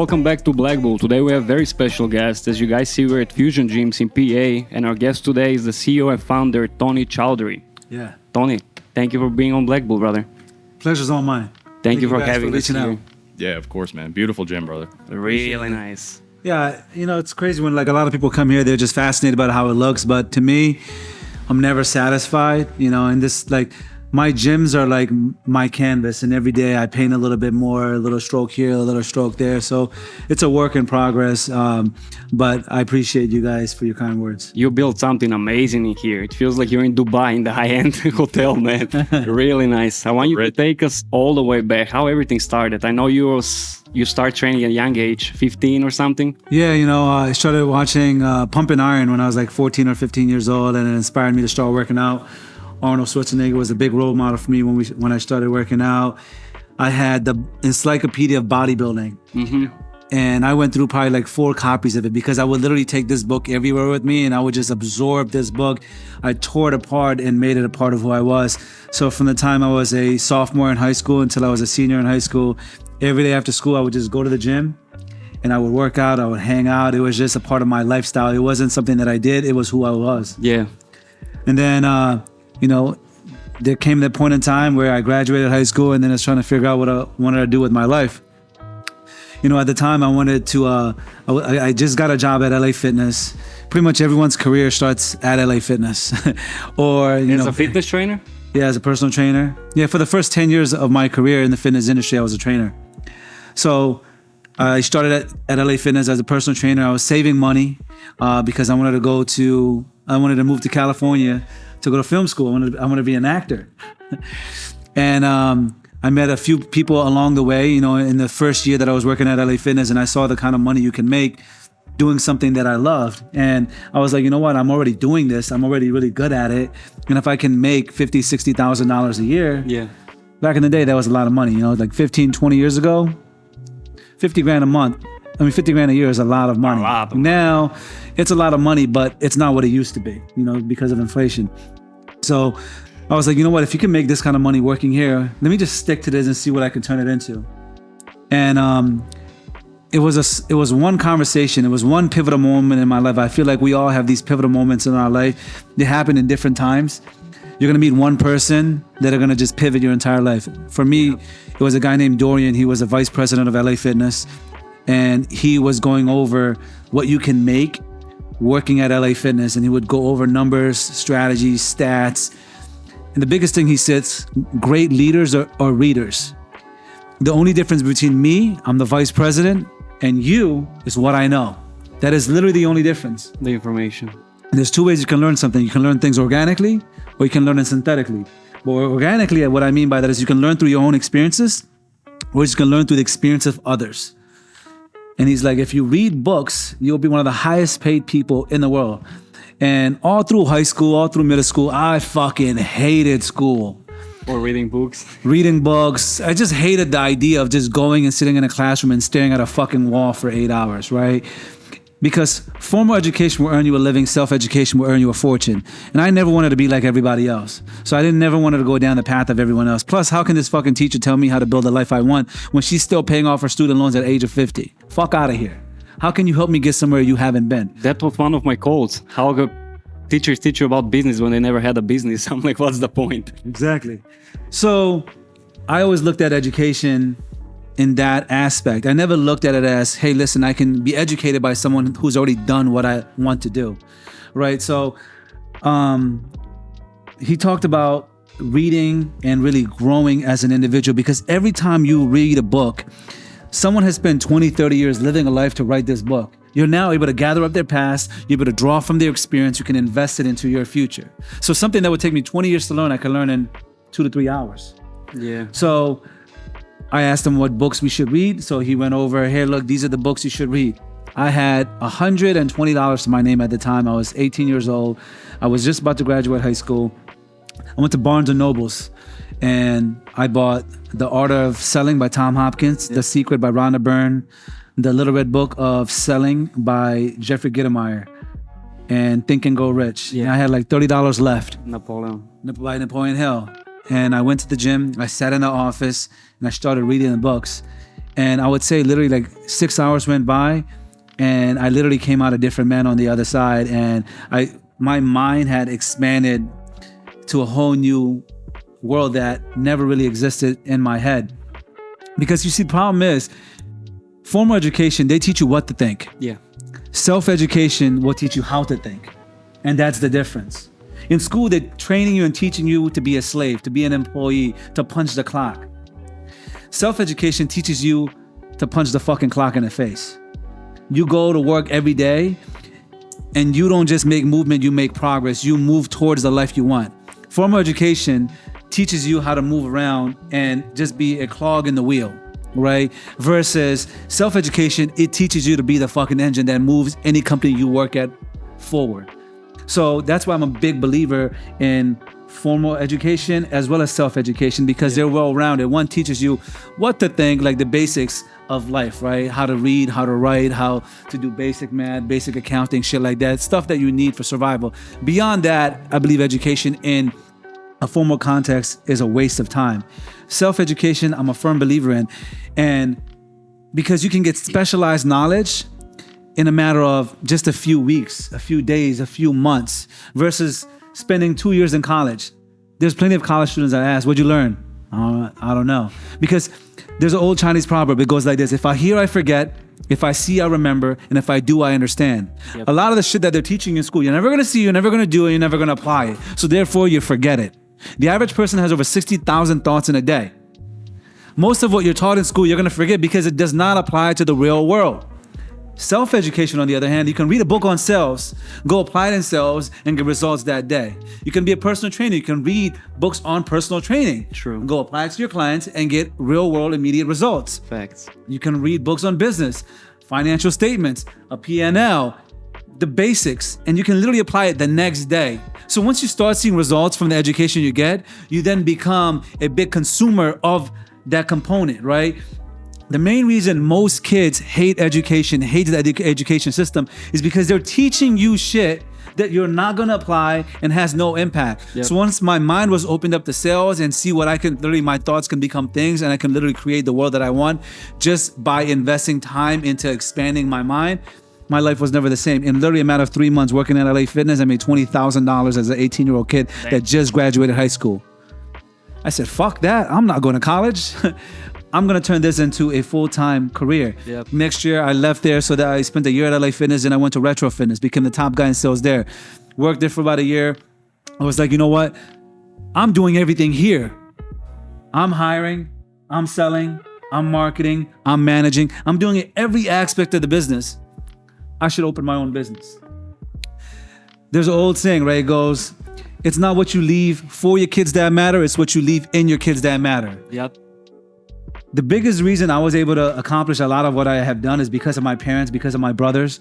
welcome back to Blackbull. Today we have a very special guest. As you guys see, we're at Fusion Gyms in PA, and our guest today is the CEO and founder, Tony Chowdhury. Yeah. Tony, thank you for being on Blackbull, brother. Pleasure's all mine. Thank you for having us here. out. Yeah, of course, man. Beautiful gym, brother. Really nice. Yeah, it's crazy when like a lot of people come here, they're just fascinated about how it looks. But to me, I'm never satisfied, and this like my gyms are like my canvas, and every day I paint a little bit more, a little stroke here, a little stroke there. So it's a work in progress. But I appreciate you guys for your kind words. You built something amazing in here. It feels like you're in Dubai in the high-end hotel, man. Really nice. I want you to take us all the way back, how everything started. I know you start training at a young age, 15 or something. Yeah, I started watching Pump and Iron when I was like 14 or 15 years old, and it inspired me to start working out. Arnold Schwarzenegger was a big role model for me when I started working out. I had the Encyclopedia of Bodybuilding. Mm-hmm. And I went through probably like 4 copies of it because I would literally take this book everywhere with me and I would just absorb this book. I tore it apart and made it a part of who I was. So from the time I was a sophomore in high school until I was a senior in high school, every day after school, I would just go to the gym and I would work out, I would hang out. It was just a part of my lifestyle. It wasn't something that I did, it was who I was. Yeah. And then, there came that point in time where I graduated high school and then I was trying to figure out what I wanted to do with my life. At the time I wanted to, I just got a job at LA Fitness. Pretty much everyone's career starts at LA Fitness. Or, As a fitness trainer? Yeah, as a personal trainer. Yeah, for the first 10 years of my career in the fitness industry, I was a trainer. So I started at LA Fitness as a personal trainer. I was saving money because I wanted to move to California to go to film school. I wanted to be an actor. And I met a few people along the way, in the first year that I was working at LA Fitness, and I saw the kind of money you can make doing something that I loved. And I was like, you know what? I'm already doing this. I'm already really good at it. And if I can make $50,000, $60,000 a year, yeah. Back in the day, that was a lot of money. Like 15, 20 years ago, 50 grand a month. 50 grand a year is a lot of money. Now, it's a lot of money, but it's not what it used to be, because of inflation. So I was like, you know what? If you can make this kind of money working here, let me just stick to this and see what I can turn it into. And it was one conversation. It was one pivotal moment in my life. I feel like we all have these pivotal moments in our life. They happen in different times. You're going to meet one person that are going to just pivot your entire life. For me, it was a guy named Dorian. He was a vice president of LA Fitness. And he was going over what you can make working at LA Fitness. And he would go over numbers, strategies, stats. And the biggest thing he says, great leaders are readers. The only difference between me, I'm the vice president, and you is what I know. That is literally the only difference. The information. And there's 2 ways you can learn something. You can learn things organically, or you can learn it synthetically. But organically, what I mean by that is you can learn through your own experiences, or you can learn through the experience of others. And he's like, if you read books, you'll be one of the highest paid people in the world. And all through high school, all through middle school, I fucking hated school. Or reading books. Reading books. I just hated the idea of just going and sitting in a classroom and staring at a fucking wall for 8 hours, right? Because formal education will earn you a living, self-education will earn you a fortune. And I never wanted to be like everybody else. So I never wanted to go down the path of everyone else. Plus, how can this fucking teacher tell me how to build the life I want when she's still paying off her student loans at the age of 50? Fuck out of here. How can you help me get somewhere you haven't been? That was one of my quotes. How could teachers teach you about business when they never had a business? I'm like, what's the point? Exactly. So I always looked at education in that aspect. I never looked at it as, hey, listen, I can be educated by someone who's already done what I want to do, right? So he talked about reading and really growing as an individual, because every time you read a book, someone has spent 20, 30 years living a life to write this book. You're now able to gather up their past, you're able to draw from their experience, you can invest it into your future. So something that would take me 20 years to learn, I can learn in 2 to 3 hours. Yeah. So I asked him what books we should read. So he went over, here, look, these are the books you should read. I had $120 to my name at the time. I was 18 years old. I was just about to graduate high school. I went to Barnes & Nobles and I bought The Art of Selling by Tom Hopkins, The Secret by Rhonda Byrne, The Little Red Book of Selling by Jeffrey Gitomeyer, and Think and Go Rich. Yeah. And I had like $30 left. Napoleon. By Napoleon Hill. And I went to the gym, I sat in the office, and I started reading the books. And I would say literally like 6 hours went by and I literally came out a different man on the other side. And my mind had expanded to a whole new world that never really existed in my head. Because you see, the problem is, formal education, they teach you what to think. Yeah. Self-education will teach you how to think. And that's the difference. In school, they're training you and teaching you to be a slave, to be an employee, to punch the clock. Self-education teaches you to punch the fucking clock in the face. You go to work every day and you don't just make movement, you make progress. You move towards the life you want. Formal education teaches you how to move around and just be a clog in the wheel, right? Versus self-education, it teaches you to be the fucking engine that moves any company you work at forward. So that's why I'm a big believer in formal education as well as self-education, because they're well-rounded. One teaches you what to think, like the basics of life, right? How to read, how to write, how to do basic math, basic accounting, shit like that. Stuff that you need for survival. Beyond that, I believe education in a formal context is a waste of time. Self-education, I'm a firm believer in. And because you can get specialized knowledge in a matter of just a few weeks, a few days, a few months, versus spending 2 years in college. There's plenty of college students that ask, what'd you learn? I don't know. Because there's an old Chinese proverb. It goes like this: if I hear, I forget. If I see, I remember. And if I do, I understand. Yep. A lot of the shit that they're teaching in school, you're never going to see, you're never going to do it, you're never going to apply it. So therefore, you forget it. The average person has over 60,000 thoughts in a day. Most of what you're taught in school, you're going to forget because it does not apply to the real world. Self-education, on the other hand, you can read a book on sales, go apply it in sales, and get results that day. You can be a personal trainer. You can read books on personal training. True. Go apply it to your clients and get real-world immediate results. Facts. You can read books on business, financial statements, a P&L, the basics, and you can literally apply it the next day. So once you start seeing results from the education you get, you then become a big consumer of that component, right? The main reason most kids hate education, hate the education system, is because they're teaching you shit that you're not going to apply and has no impact. Yep. So once my mind was opened up to sales and see what I can, literally my thoughts can become things, and I can literally create the world that I want just by investing time into expanding my mind, my life was never the same. In literally a matter of 3 months working at LA Fitness, I made $20,000 as an 18-year-old kid that just graduated high school. I said, fuck that. I'm not going to college. I'm going to turn this into a full-time career. Yep. Next year, I left there so that I spent a year at LA Fitness, and I went to Retro Fitness, became the top guy in sales there. Worked there for about a year. I was like, you know what? I'm doing everything here. I'm hiring, I'm selling, I'm marketing, I'm managing. I'm doing it every aspect of the business. I should open my own business. There's an old saying, right? It goes, it's not what you leave for your kids that matter, it's what you leave in your kids that matter. Yep. The biggest reason I was able to accomplish a lot of what I have done is because of my parents, because of my brothers,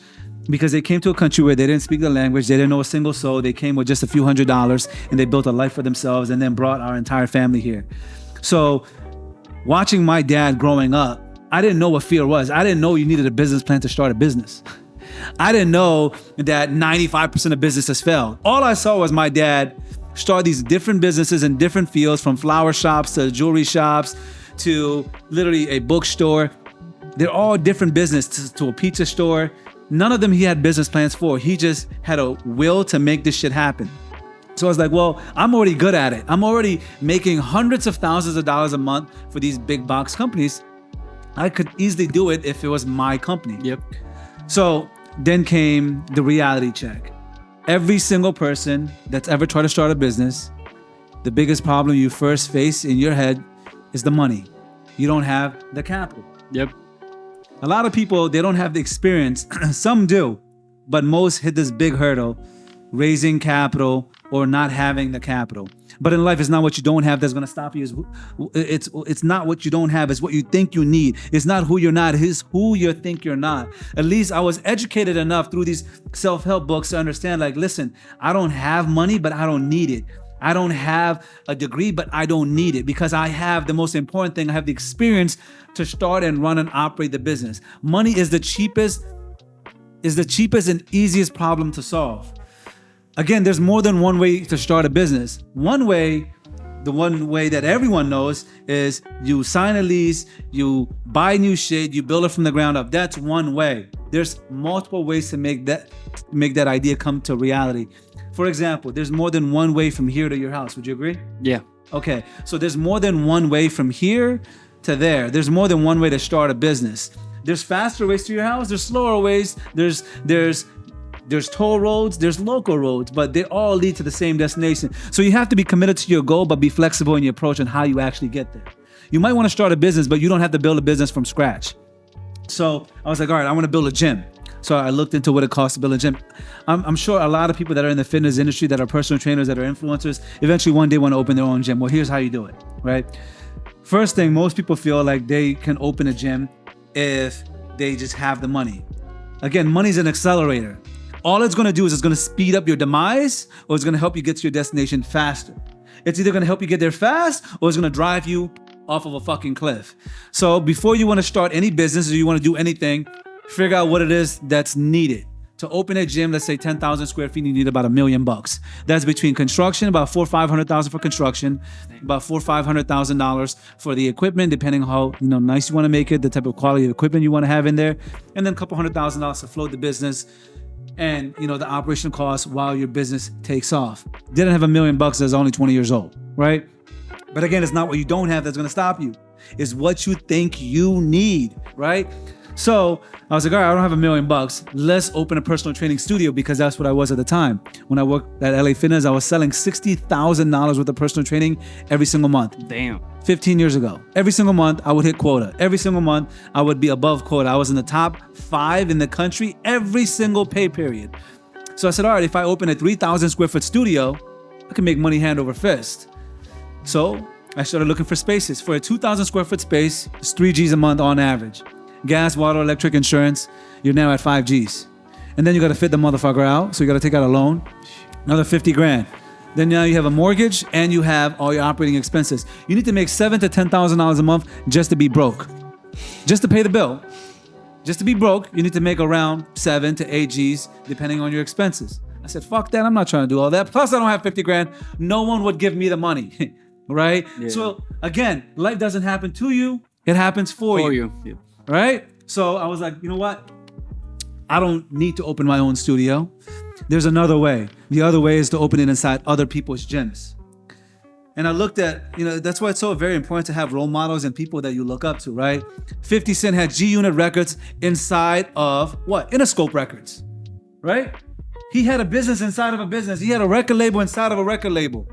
because they came to a country where they didn't speak the language, they didn't know a single soul, they came with just a few $100s, and they built a life for themselves and then brought our entire family here. So watching my dad growing up, I didn't know what fear was. I didn't know you needed a business plan to start a business. I didn't know that 95% of businesses failed. All I saw was my dad start these different businesses in different fields, from flower shops to jewelry shops to literally a bookstore. They're all different businesses, to a pizza store. None of them he had business plans for. He just had a will to make this shit happen. So I was like, well, I'm already good at it. I'm already making hundreds of thousands of dollars a month for these big box companies. I could easily do it if it was my company. Yep. So then came the reality check. Every single person that's ever tried to start a business, the biggest problem you first face in your head is the money. You don't have the capital. Yep. A lot of people, they don't have the experience. Some do, but most hit this big hurdle, raising capital or not having the capital. But in life, it's not what you don't have that's going to stop you. It's not what you don't have. It's what you think you need. It's not who you're not. It's who you think you're not. At least I was educated enough through these self-help books to understand, like, listen, I don't have money, but I don't need it. I don't have a degree, but I don't need it, because I have the most important thing. I have the experience to start and run and operate the business. Money is the cheapest and easiest problem to solve. Again, there's more than one way to start a business. One way the one way that everyone knows is you sign a lease, you buy new shit, you build it from the ground up. That's one way. There's multiple ways to make that idea come to reality. For example, there's more than one way from here to your house. Would you agree? Yeah. Okay, so there's more than one way from here to there. There's more than one way to start a business. There's faster ways to your house. There's slower ways. There's toll roads. There's local roads, but they all lead to the same destination. So you have to be committed to your goal, but be flexible in your approach on how you actually get there. You might want to start a business, but you don't have to build a business from scratch. So I was like, all right, I want to build a gym. So I looked into what it costs to build a gym. I'm sure a lot of people that are in the fitness industry, that are personal trainers, that are influencers, eventually one day want to open their own gym. Well, here's how you do it, right? First thing, most people feel like they can open a gym if they just have the money. Again, money's an accelerator. All it's going to do is it's going to speed up your demise, or it's going to help you get to your destination faster. It's either going to help you get there fast, or it's going to drive you off of a fucking cliff. So before you want to start any business or you want to do anything, figure out what it is that's needed. To open a gym, let's say 10,000 square feet, you need about $1 million. That's between construction, about $400,000 or $500,000 for construction, about $400,000 or $500,000 for the equipment, depending on how nice you want to make it, the type of quality of equipment you want to have in there, and then a couple $100,000 to float the business, and the operational costs while your business takes off. Didn't have $1 million that's only 20 years old, right? But again, it's not what you don't have that's going to stop you. It's what you think you need, right? So I was like, all right, I don't have $1 million. Let's open a personal training studio, because that's what I was at the time. When I worked at LA Fitness, I was selling $60,000 worth of personal training every single month. Damn. 15 years ago. Every single month, I would hit quota. Every single month, I would be above quota. I was in the top 5 in the country every single pay period. So I said, all right, if I open a 3,000 square foot studio, I can make money hand over fist. So I started looking for spaces. For a 2,000 square foot space, it's 3 G's a month on average. Gas, water, electric, insurance, you're now at 5 G's. And then you got to fit the motherfucker out. So you got to take out a loan, another 50 grand. Then now you have a mortgage and you have all your operating expenses. You need to make $7,000 to $10,000 a month just to be broke. Just to pay the bill. Just to be broke, you need to make around 7 to 8 G's depending on your expenses. I said, fuck that, I'm not trying to do all that. Plus I don't have 50 grand. No one would give me the money, right? Yeah. So again, life doesn't happen to you. It happens for you. Yeah. Right? So I was like, you know what? I don't need to open my own studio. There's another way. The other way is to open it inside other people's gyms. And I looked at, that's why it's so very important to have role models and people that you look up to, right? 50 Cent had G-Unit Records inside of what? Interscope Records, right? He had a business inside of a business. He had a record label inside of a record label.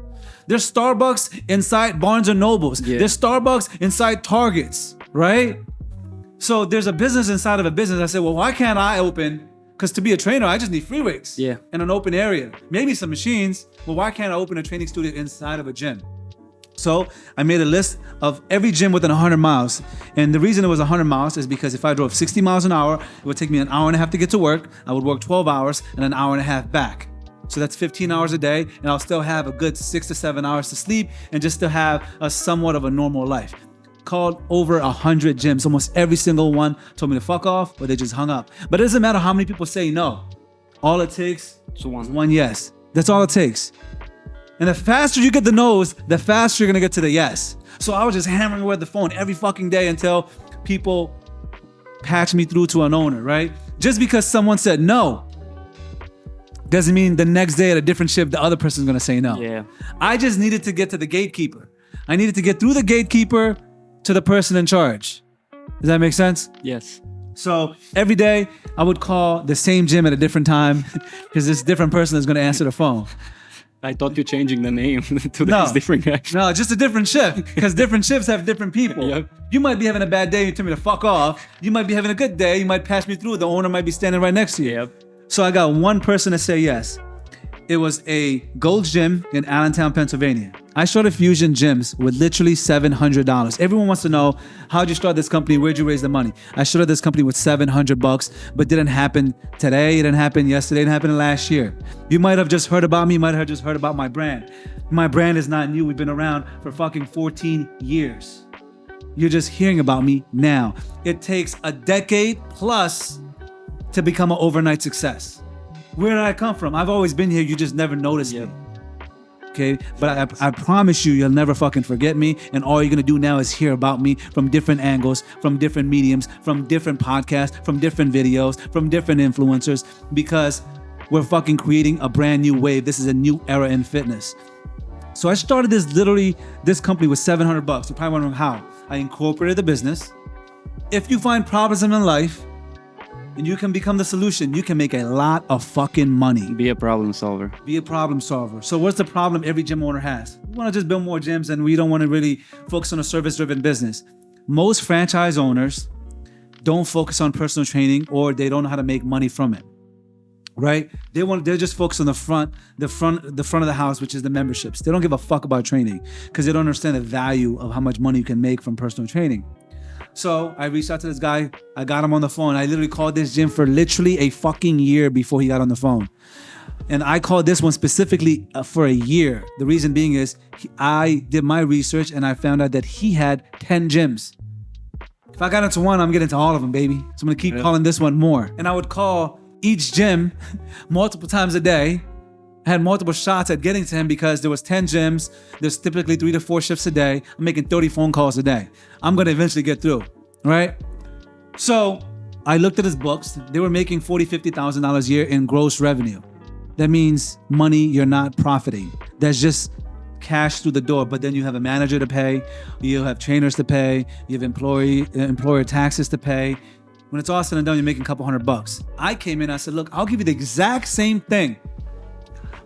There's Starbucks inside Barnes and Nobles. Yeah. There's Starbucks inside Targets, right? So there's a business inside of a business. I said, well, why can't I open? Because to be a trainer, I just need free weights in an open area. Maybe some machines, but why can't I open a training studio inside of a gym? So I made a list of every gym within 100 miles. And the reason it was 100 miles is because if I drove 60 miles an hour, it would take me an hour and a half to get to work. I would work 12 hours and an hour and a half back. So that's 15 hours a day, and I'll still have a good 6 to 7 hours to sleep and just to have a somewhat of a normal life. Called over 100 gyms. Almost every single one told me to fuck off, or they just hung up. But it doesn't matter how many people say no. All it takes is one yes. That's all it takes. And the faster you get the no's, the faster you're gonna get to the yes. So I was just hammering away at the phone every fucking day until people patched me through to an owner, right? Just because someone said no doesn't mean the next day at a different shift, the other person's gonna say no. Yeah. I just needed to get to the gatekeeper. I needed to get through the gatekeeper to the person in charge. Does that make sense? Yes. So every day I would call the same gym at a different time because this different person is going to answer the phone. I thought you're changing the name to this different guy. No, just a different shift, because different shifts have different people. Yep. You might be having a bad day, you tell me to fuck off. You might be having a good day, you might pass me through. The owner might be standing right next to you. Yep. So I got one person to say yes. It was a Gold's Gym in Allentown, Pennsylvania. I started Fusion Gyms with literally $700. Everyone wants to know, how'd you start this company? Where'd you raise the money? I started this company with $700, but didn't happen today. It didn't happen yesterday. It didn't happen last year. You might have just heard about me. You might have just heard about my brand. My brand is not new. We've been around for fucking 14 years. You're just hearing about me now. It takes a decade plus to become an overnight success. Where did I come from? I've always been here. You just never noticed me. Okay, but I promise you'll never fucking forget me. And all you're gonna do now is hear about me from different angles, from different mediums, from different podcasts, from different videos, from different influencers, because we're fucking creating a brand new wave. This is a new era in fitness. So I started this company with $700. You're probably wondering how. I incorporated the business. If you find problems in life and you can become the solution, you can make a lot of fucking money. Be a problem solver. Be a problem solver. So what's the problem every gym owner has? We want to just build more gyms and we don't want to really focus on a service-driven business. Most franchise owners don't focus on personal training, or they don't know how to make money from it. Right? They're just focused on the front of the house, which is the memberships. They don't give a fuck about training because they don't understand the value of how much money you can make from personal training. So I reached out to this guy. I got him on the phone. I literally called this gym for literally a fucking year before he got on the phone. And I called this one specifically for a year. The reason being is I did my research and I found out that he had 10 gyms. If I got into one, I'm getting into all of them, baby. So I'm gonna keep calling this one more. And I would call each gym multiple times a day. I had multiple shots at getting to him because there was 10 gyms. There's typically 3 to 4 shifts a day. I'm making 30 phone calls a day. I'm gonna eventually get through, right? So I looked at his books. They were making $40,000, $50,000 a year in gross revenue. That means money you're not profiting. That's just cash through the door. But then you have a manager to pay. You have trainers to pay. You have employer taxes to pay. When it's all said and done, you're making a couple $100. I came in, I said, look, I'll give you the exact same thing.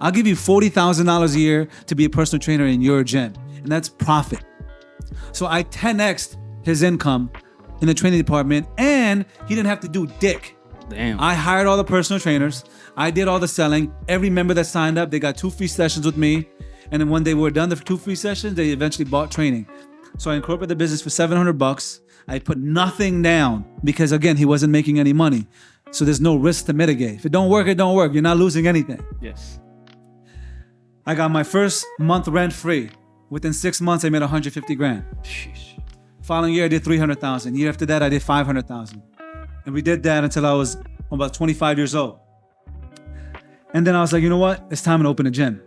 I'll give you $40,000 a year to be a personal trainer in your gym. And that's profit. So I 10x'd his income in the training department, and he didn't have to do dick. Damn. I hired all the personal trainers. I did all the selling. Every member that signed up, they got 2 free sessions with me. And then when they were done the 2 free sessions, they eventually bought training. So I incorporated the business for $700. I put nothing down because, again, he wasn't making any money. So there's no risk to mitigate. If it don't work, it don't work. You're not losing anything. Yes. I got my first month rent free. Within 6 months, I made $150,000. Sheesh. Following year, I did $300,000. Year after that, I did $500,000. And we did that until I was about 25 years old. And then I was like, you know what? It's time to open a gym.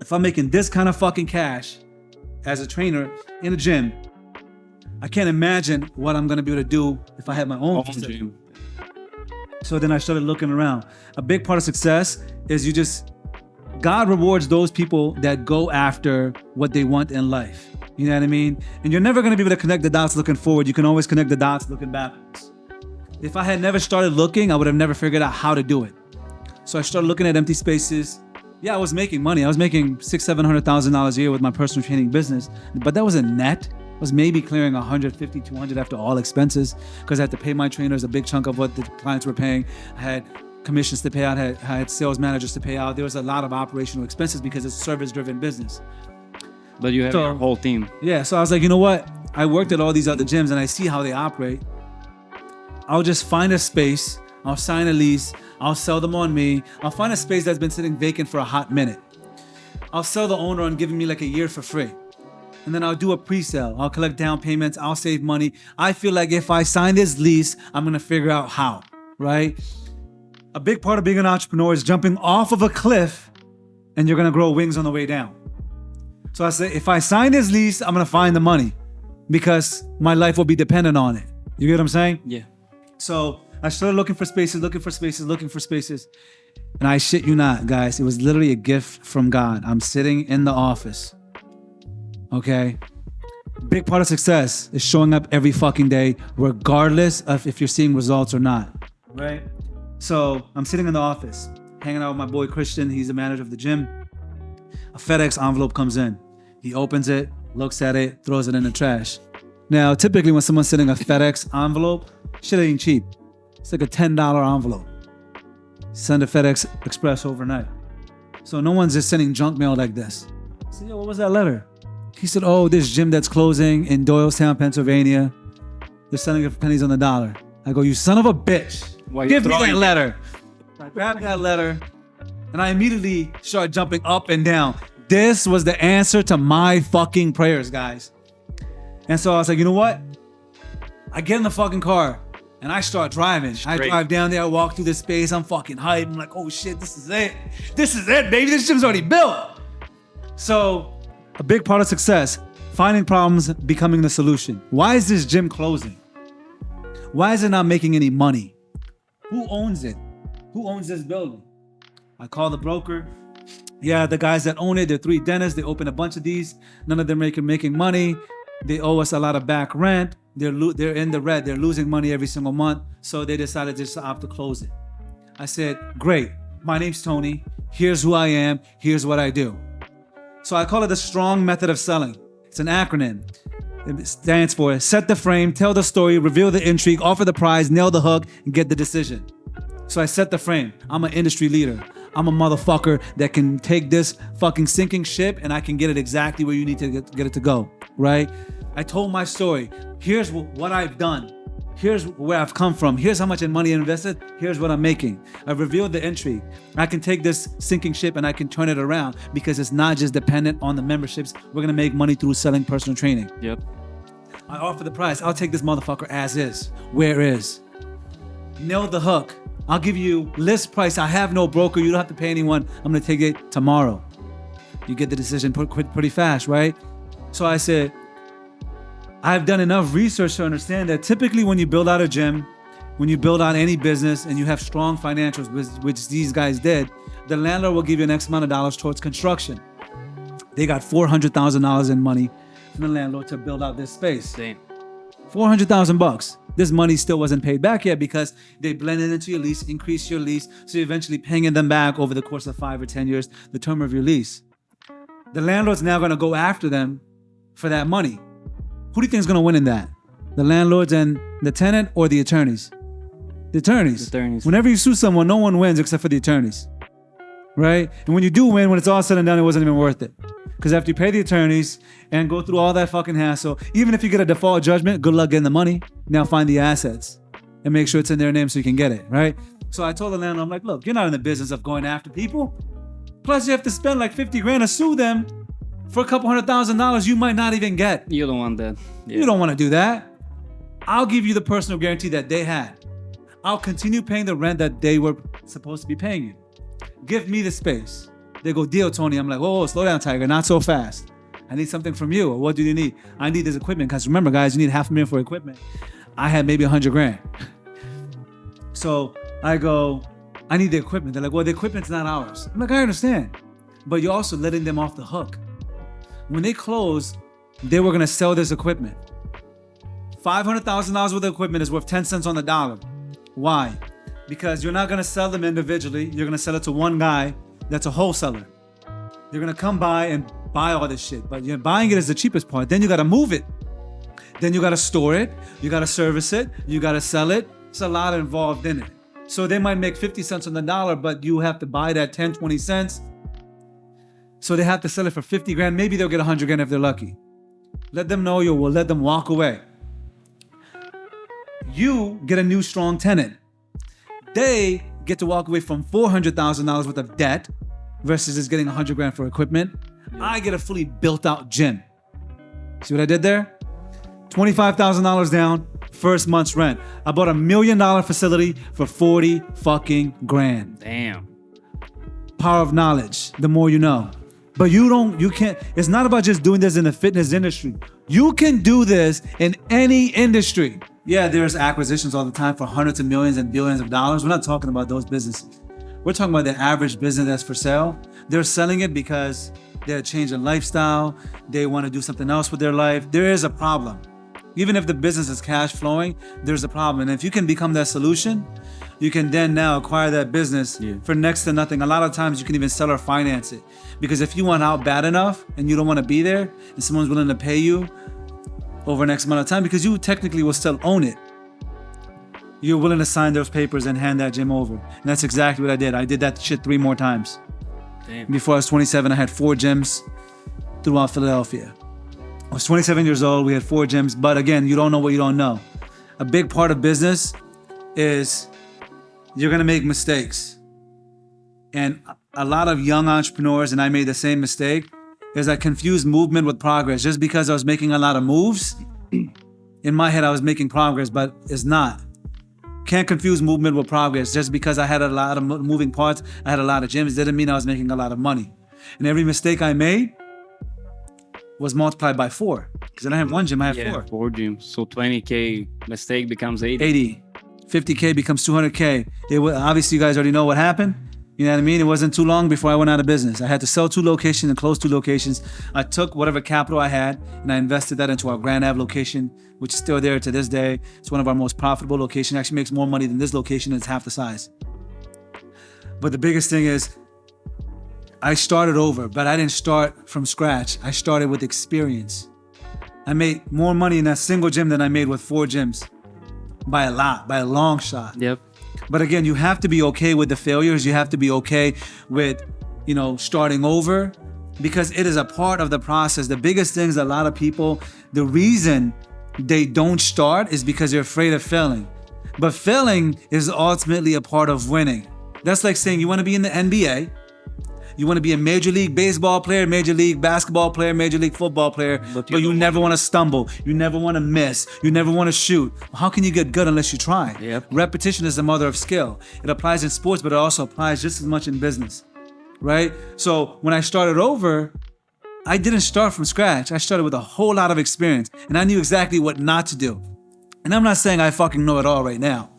If I'm making this kind of fucking cash as a trainer in a gym, I can't imagine what I'm gonna be able to do if I had my own gym. So then I started looking around. A big part of success is God rewards those people that go after what they want in life. You know what I mean? And you're never gonna be able to connect the dots looking forward. You can always connect the dots looking backwards. If I had never started looking, I would have never figured out how to do it. So I started looking at empty spaces. Yeah, I was making money. I was making $600,000-$700,000 a year with my personal training business, but that was a net. I was maybe clearing $150,000, $200,000 after all expenses because I had to pay my trainers a big chunk of what the clients were paying. I had commissions to pay out. I had sales managers to pay out. There was a lot of operational expenses because it's a service-driven business. But you have your whole team. Yeah, so I was like, you know what? I worked at all these other gyms and I see how they operate. I'll just find a space. I'll sign a lease. I'll sell them on me. I'll find a space that's been sitting vacant for a hot minute. I'll sell the owner on giving me like a year for free. And then I'll do a pre-sale. I'll collect down payments. I'll save money. I feel like if I sign this lease, I'm going to figure out how, right? A big part of being an entrepreneur is jumping off of a cliff and you're going to grow wings on the way down. So I say, if I sign this lease, I'm going to find the money because my life will be dependent on it. You get what I'm saying? Yeah. So I started looking for spaces. And I shit you not, guys, it was literally a gift from God. I'm sitting in the office. Okay? Big part of success is showing up every fucking day, regardless of if you're seeing results or not. Right? So I'm sitting in the office, hanging out with my boy Christian. He's the manager of the gym. A FedEx envelope comes in. He opens it, looks at it, throws it in the trash. Now, typically when someone's sending a FedEx envelope, shit ain't cheap. It's like a $10 envelope. Send a FedEx Express overnight. So no one's just sending junk mail like this. I said, yo, what was that letter? He said, oh, this gym that's closing in Doylestown, Pennsylvania. They're selling it for pennies on the dollar. I go, you son of a bitch. Give me that letter. I grabbed that letter and I immediately started jumping up and down. This was the answer to my fucking prayers, guys. And so I was like, you know what? I get in the fucking car and I start driving. I drive down there, I walk through this space. I'm fucking hyped. I'm like, oh shit, this is it. This is it, baby. This gym's already built. So a big part of success, finding problems, becoming the solution. Why is this gym closing? Why is it not making any money? Who owns it? Who owns this building? I call the broker. Yeah, the guys that own it, they're 3 dentists. They open a bunch of these. None of them making money. They owe us a lot of back rent. They're in the red. They're losing money every single month. So they decided just to opt to close it. I said, great. My name's Tony. Here's who I am. Here's what I do. So I call it the strong method of selling. It's an acronym. It stands for set the frame, tell the story, reveal the intrigue, offer the prize, nail the hook, and get the decision. So I set the frame. I'm an industry leader. I'm a motherfucker that can take this fucking sinking ship and I can get it exactly where you need to get it to go, right? I told my story. Here's what I've done. Here's where I've come from. Here's how much money I invested. Here's what I'm making. I revealed the intrigue. I can take this sinking ship and I can turn it around because it's not just dependent on the memberships. We're going to make money through selling personal training. Yep. I offer the price. I'll take this motherfucker as is, where is. Nail the hook. I'll give you list price. I have no broker. You don't have to pay anyone. I'm going to take it tomorrow. You get the decision pretty fast, right? So I said, I've done enough research to understand that typically when you build out a gym, when you build out any business and you have strong financials, which these guys did, the landlord will give you an X amount of dollars towards construction. They got $400,000 in money from the landlord to build out this space. Damn. $400,000. This money still wasn't paid back yet because they blended into your lease, increased your lease, so you're eventually paying them back over the course of 5 or 10 years, the term of your lease. The landlord's now going to go after them for that money. Who do you think is going to win in that? The landlords and the tenant or the attorneys? The attorneys. The attorneys. Whenever you sue someone, no one wins except for the attorneys. Right? And when you do win, when it's all said and done, it wasn't even worth it. Because after you pay the attorneys and go through all that fucking hassle, even if you get a default judgment, good luck getting the money. Now find the assets and make sure it's in their name so you can get it, right? So I told the landlord, I'm like, look, you're not in the business of going after people. Plus you have to spend like 50 grand to sue them for a couple $100,000 you might not even get. You don't want that. Yeah. You don't want to do that. I'll give you the personal guarantee that they had. I'll continue paying the rent that they were supposed to be paying you. Give me the space. They go, deal, Tony. I'm like, whoa, slow down, Tiger. Not so fast. I need something from you. What do you need? I need this equipment. Because remember, guys, you need $500,000 for equipment. I had maybe 100 grand. So I go, I need the equipment. They're like, well, the equipment's not ours. I'm like, I understand. But you're also letting them off the hook. When they close, they were going to sell this equipment. $500,000 worth of equipment is worth 10 cents on the dollar. Why? Because you're not going to sell them individually. You're going to sell it to one guy that's a wholesaler. They're going to come by and buy all this shit. But you're buying it is the cheapest part. Then you got to move it. Then you got to store it. You got to service it. You got to sell it. It's a lot involved in it. So they might make 50 cents on the dollar, but you have to buy that 10, 20 cents. So they have to sell it for 50 grand. Maybe they'll get 100 grand if they're lucky. Let them know you will let them walk away. You get a new strong tenant. They get to walk away from $400,000 worth of debt versus just getting 100 grand for equipment. I get a fully built out gym. See what I did there? $25,000 down, first month's rent. I bought $1 million facility for 40 fucking grand. Damn. Power of knowledge, the more you know. But you can't, it's not about just doing this in the fitness industry. You can do this in any industry. Yeah, there's acquisitions all the time for hundreds of millions and billions of dollars. We're not talking about those businesses. We're talking about the average business that's for sale. They're selling it because they're changing lifestyle. They want to do something else with their life. There is a problem. Even if the business is cash flowing, there's a problem. And if you can become that solution, you can then now acquire that business for next to nothing. A lot of times you can even sell or finance it. Because if you want out bad enough and you don't want to be there and someone's willing to pay you over X amount of time, because you technically will still own it, you're willing to sign those papers and hand that gym over. And that's exactly what I did. I did that shit 3 more times. Damn. Before I was 27, I had 4 gyms throughout Philadelphia. I was 27 years old. We had 4 gyms. But again, you don't know what you don't know. A big part of business is you're going to make mistakes. And a lot of young entrepreneurs, and I made the same mistake, is I confused movement with progress. Just because I was making a lot of moves, in my head I was making progress, but it's not. Can't confuse movement with progress. Just because I had a lot of moving parts, I had a lot of gyms, didn't mean I was making a lot of money. And every mistake I made was multiplied by 4. Because I didn't have one gym, I had 4. 4 gyms. So 20K mistake becomes 80. 80. 50K becomes 200K. Obviously, you guys already know what happened. You know what I mean? It wasn't too long before I went out of business. I had to sell 2 locations and close 2 locations. I took whatever capital I had and I invested that into our Grand Ave location, which is still there to this day. It's one of our most profitable locations. It actually makes more money than this location. It's half the size. But the biggest thing is I started over, but I didn't start from scratch. I started with experience. I made more money in that single gym than I made with 4 gyms. By a lot, by a long shot. Yep. But again, you have to be okay with the failures. You have to be okay with, starting over, because it is a part of the process. The biggest thing is a lot of people, the reason they don't start is because they're afraid of failing. But failing is ultimately a part of winning. That's like saying you want to be in the NBA. You want to be a Major League Baseball player, Major League Basketball player, Major League Football player, but you never want to stumble. You never want to miss. You never want to shoot. How can you get good unless you try? Yep. Repetition is the mother of skill. It applies in sports, but it also applies just as much in business, right? So when I started over, I didn't start from scratch. I started with a whole lot of experience, and I knew exactly what not to do. And I'm not saying I fucking know it all right now.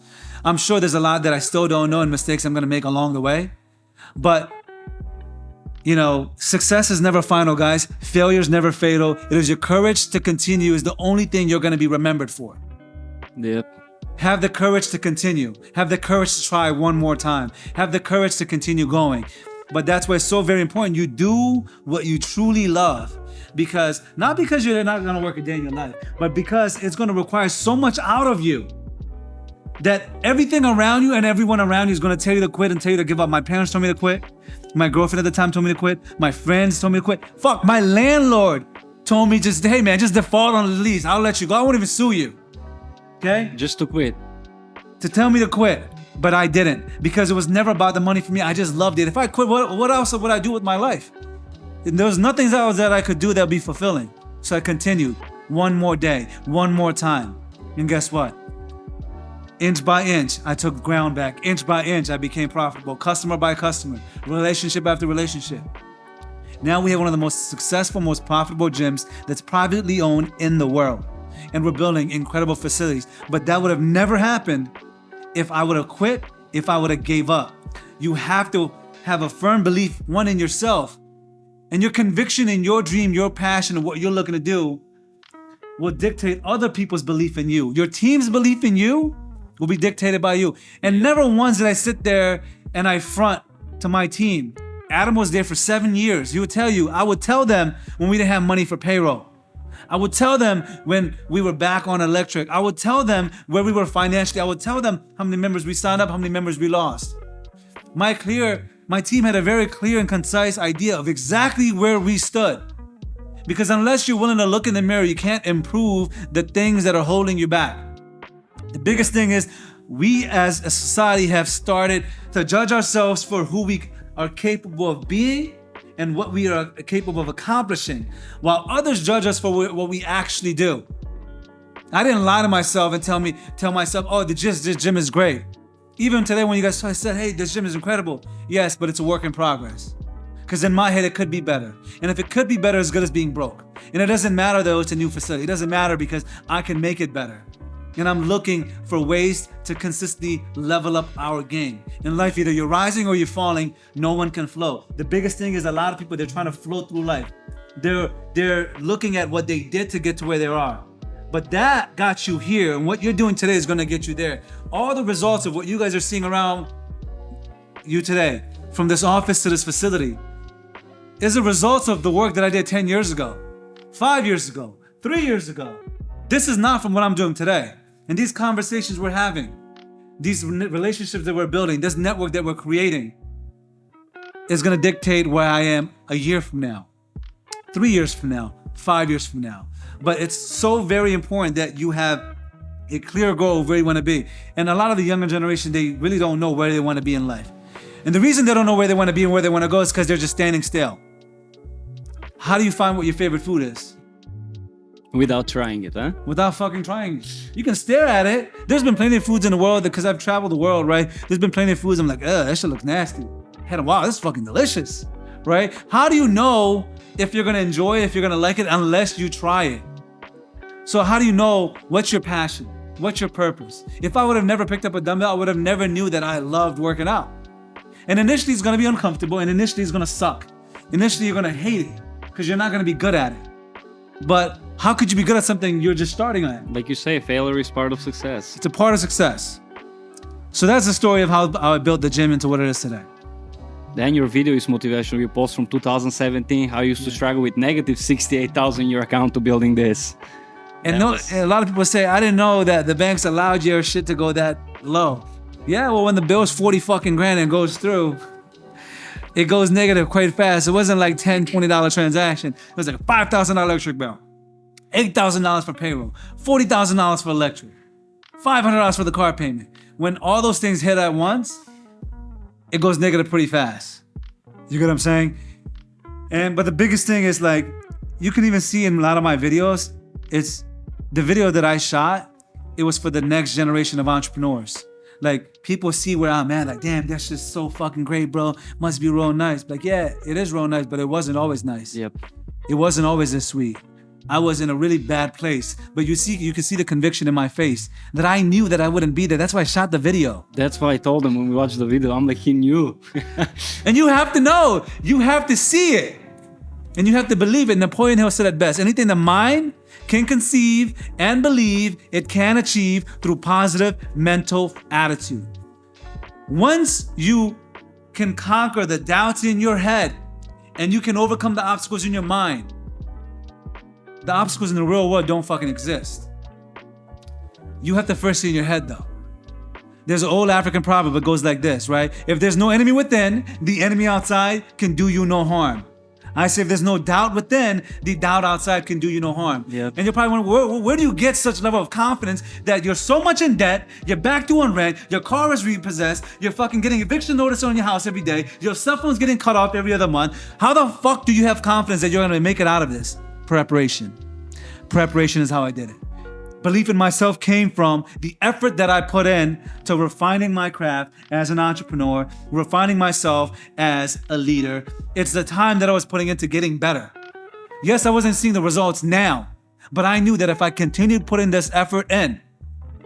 I'm sure there's a lot that I still don't know and mistakes I'm going to make along the way, but success is never final, guys. Failure is never fatal. It is your courage to continue is the only thing you're going to be remembered for. Yep. Have the courage to continue. Have the courage to try one more time. Have the courage to continue going. But that's why it's so very important. You do what you truly love. Not because you're not going to work a day in your life, but because it's going to require so much out of you that everything around you and everyone around you is going to tell you to quit and tell you to give up. My parents told me to quit. My girlfriend at the time told me to quit. My friends told me to quit. Fuck, my landlord told me hey man, just default on the lease. I'll let you go. I won't even sue you. Okay? Just to quit. To tell me to quit. But I didn't, because it was never about the money for me. I just loved it. If I quit, what else would I do with my life? And there was nothing else that I could do that would be fulfilling. So I continued. One more day, one more time. And guess what? Inch by inch, I took ground back. Inch by inch, I became profitable. Customer by customer, relationship after relationship. Now we have one of the most successful, most profitable gyms that's privately owned in the world. And we're building incredible facilities. But that would have never happened if I would have quit, if I would have gave up. You have to have a firm belief, one, in yourself. And your conviction in your dream, your passion, and what you're looking to do will dictate other people's belief in you. Your team's belief in you will be dictated by you. And never once did I sit there and I front to my team. Adam was there for 7 years. He would tell you, I would tell them when we didn't have money for payroll. I would tell them when we were back on electric. I would tell them where we were financially. I would tell them how many members we signed up, how many members we lost. My team had a very clear and concise idea of exactly where we stood. Because unless you're willing to look in the mirror, you can't improve the things that are holding you back. The biggest thing is we as a society have started to judge ourselves for who we are capable of being and what we are capable of accomplishing, while others judge us for what we actually do. I didn't lie to myself and tell myself, oh, this gym is great. Even today when you guys said, hey, this gym is incredible. Yes, but it's a work in progress. Because in my head, it could be better. And if it could be better, as good as being broke. And it doesn't matter though, it's a new facility. It doesn't matter because I can make it better. And I'm looking for ways to consistently level up our game. In life, either you're rising or you're falling. No one can float. The biggest thing is a lot of people, they're trying to float through life. They're looking at what they did to get to where they are. But that got you here, and what you're doing today is gonna get you there. All the results of what you guys are seeing around you today, from this office to this facility, is a result of the work that I did 10 years ago, 5 years ago, 3 years ago. This is not from what I'm doing today. And these conversations we're having, these relationships that we're building, this network that we're creating is gonna dictate where I am a year from now, 3 years from now, 5 years from now. But it's so very important that you have a clear goal of where you wanna be. And a lot of the younger generation, they really don't know where they wanna be in life. And the reason they don't know where they wanna be and where they wanna go is because they're just standing still. How do you find what your favorite food is? Without trying it, huh? Without fucking trying. You can stare at it. There's been plenty of foods in the world because I've traveled the world, right? There's been plenty of foods I'm like, that shit looks nasty. Wow, this is fucking delicious, right? How do you know if you're gonna enjoy it, if you're gonna like it, unless you try it? So how do you know what's your passion? What's your purpose? If I would have never picked up a dumbbell, I would have never knew that I loved working out. And initially it's gonna be uncomfortable, and initially it's gonna suck. Initially you're gonna hate it because you're not gonna be good at it. But how could you be good at something you're just starting at? Like you say, failure is part of success. It's a part of success. So that's the story of how I built the gym into what it is today. Then your video is motivational. You post from 2017, how you used to struggle with negative 68,000 in your account to building this. And a lot of people say, I didn't know that the banks allowed your shit to go that low. Yeah, well, when the bill's 40 fucking grand and goes through, it goes negative quite fast. It wasn't like $10, $20 transaction. It was like a $5,000 electric bill, $8,000 for payroll, $40,000 for electric, $500 for the car payment. When all those things hit at once, it goes negative pretty fast. You get what I'm saying? But the biggest thing is, like, you can even see in a lot of my videos, it's the video that I shot, it was for the next generation of entrepreneurs. Like, people see where I'm at, like, damn, that's just so fucking great, bro. Must be real nice. Like, yeah, it is real nice, but it wasn't always nice. Yep. It wasn't always this sweet. I was in a really bad place, but you can see the conviction in my face that I knew that I wouldn't be there. That's why I shot the video. That's why I told him when we watched the video, I'm like, he knew. And you have to know, you have to see it, and you have to believe it. Napoleon Hill said it best: anything the mind can conceive and believe, it can achieve through positive mental attitude. Once you can conquer the doubts in your head and you can overcome the obstacles in your mind, the obstacles in the real world don't fucking exist. You have to first see in your head, though. There's an old African proverb that goes like this, right? If there's no enemy within, the enemy outside can do you no harm. I say if there's no doubt within, the doubt outside can do you no harm. Yep. And you're probably wondering, where do you get such level of confidence that you're so much in debt, you're back due on rent, your car is repossessed, you're fucking getting eviction notice on your house every day, your cell phone's getting cut off every other month. How the fuck do you have confidence that you're gonna make it out of this? Preparation. Preparation is how I did it. Belief in myself came from the effort that I put in to refining my craft as an entrepreneur, refining myself as a leader. It's the time that I was putting into getting better. Yes, I wasn't seeing the results now, but I knew that if I continued putting this effort in,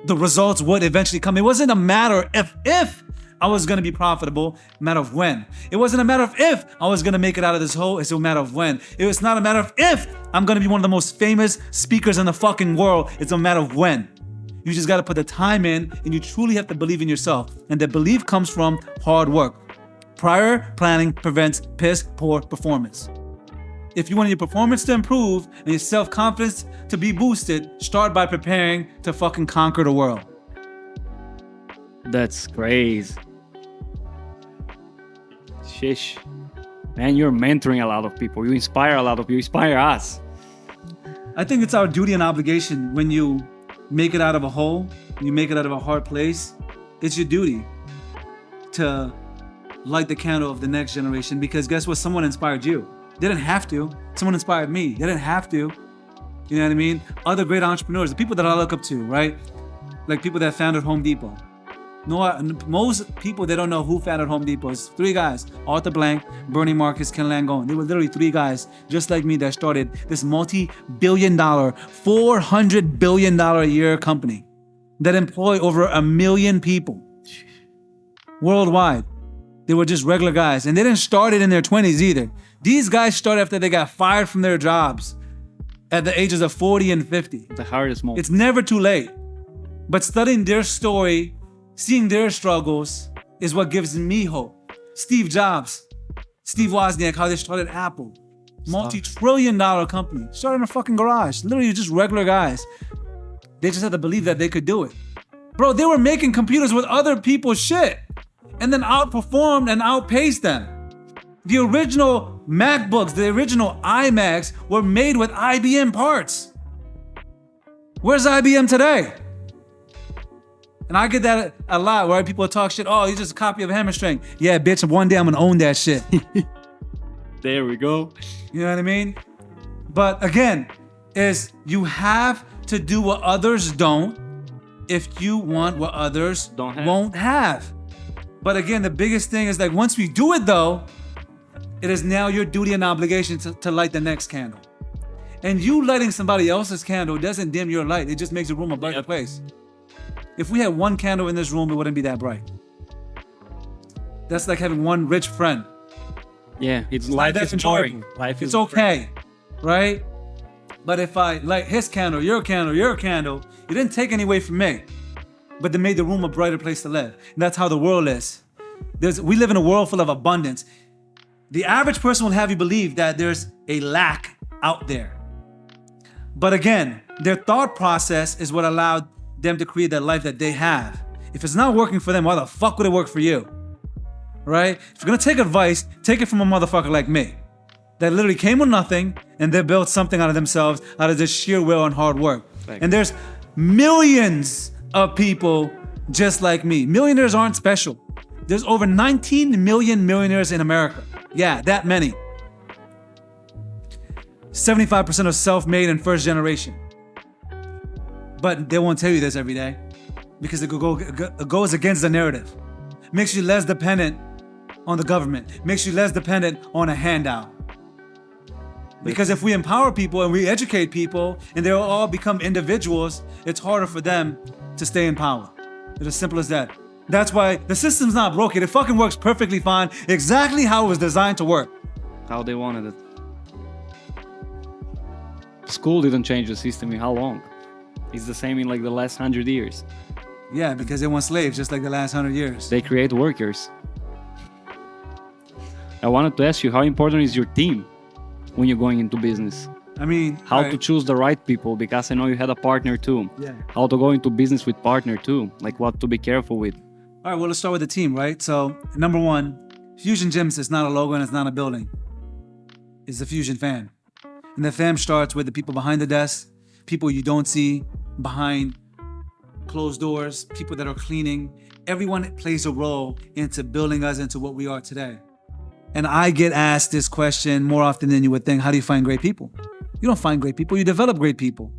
the results would eventually come. It wasn't a matter of if I was gonna be profitable, a matter of when. It wasn't a matter of if I was gonna make it out of this hole, it's a matter of when. It was not a matter of if I'm gonna be one of the most famous speakers in the fucking world, it's a matter of when. You just gotta put the time in, and you truly have to believe in yourself. And that belief comes from hard work. Prior planning prevents piss poor performance. If you want your performance to improve and your self-confidence to be boosted, start by preparing to fucking conquer the world. That's crazy. Shish. Man, you're mentoring a lot of people. You inspire a lot of people. You inspire us. I think it's our duty and obligation when you make it out of a hole, you make it out of a hard place, it's your duty to light the candle of the next generation, because guess what? Someone inspired you. They didn't have to. Someone inspired me. They didn't have to. You know what I mean? Other great entrepreneurs, the people that I look up to, right? Like people that founded Home Depot. No, most people, they don't know who founded Home Depot. It's three guys: Arthur Blank, Bernie Marcus, Ken Langone. They were literally three guys just like me that started this multi-billion-dollar, $400 billion a year company that employ over 1 million people worldwide. They were just regular guys, and they didn't start it in their 20s either. These guys started after they got fired from their jobs at the ages of 40 and 50. The hardest moment. It's never too late. But studying their story, seeing their struggles is what gives me hope. Steve Jobs, Steve Wozniak, how they started Apple. Multi-trillion-dollar company. Started in a fucking garage. Literally just regular guys. They just had to believe that they could do it. Bro, they were making computers with other people's shit and then outperformed and outpaced them. The original MacBooks, the original iMacs were made with IBM parts. Where's IBM today? And I get that a lot, where people talk shit. Oh, you're just a copy of Hammerstring. Yeah, bitch, one day I'm gonna own that shit. There we go. You know what I mean? But again, is you have to do what others don't if you want what others won't have. But again, the biggest thing is like once we do it though, it is now your duty and obligation to light the next candle. And you lighting somebody else's candle doesn't dim your light. It just makes the room a brighter place. If we had one candle in this room, it wouldn't be that bright. That's like having one rich friend. Yeah, life is boring. Life is okay, right? But if I light his candle, your candle, you didn't take any away from me, but they made the room a brighter place to live. And that's how the world is. We live in a world full of abundance. The average person will have you believe that there's a lack out there. But again, their thought process is what allowed them to create that life that they have. If it's not working for them, why the fuck would it work for you? Right? If you're gonna take advice, take it from a motherfucker like me that literally came with nothing and they built something out of themselves out of just sheer will and hard work. Thanks. And there's millions of people just like me. Millionaires aren't special. There's over 19 million millionaires in America. Yeah, that many. 75% are self-made and first generation. But they won't tell you this every day because it goes against the narrative. Makes you less dependent on the government. Makes you less dependent on a handout. Because if we empower people and we educate people and they'll all become individuals, it's harder for them to stay in power. It's as simple as that. That's why the system's not broken. It fucking works perfectly fine, exactly how it was designed to work. How they wanted it. School didn't change the system in how long? It's the same in like the last 100 years. Yeah, because they want slaves just like the last 100 years. They create workers. I wanted to ask you, how important is your team when you're going into business? I mean, how to choose the right people, because I know you had a partner too. Yeah. How to go into business with partner too, like what to be careful with. All right, well, let's start with the team, right? So, number one, Fusion Gyms is not a logo and it's not a building. It's the Fusion fam. And the fam starts with the people behind the desk, people you don't see behind closed doors, people that are cleaning. Everyone plays a role into building us into what we are today. And I get asked this question more often than you would think. How do you find great people? You don't find great people, you develop great people.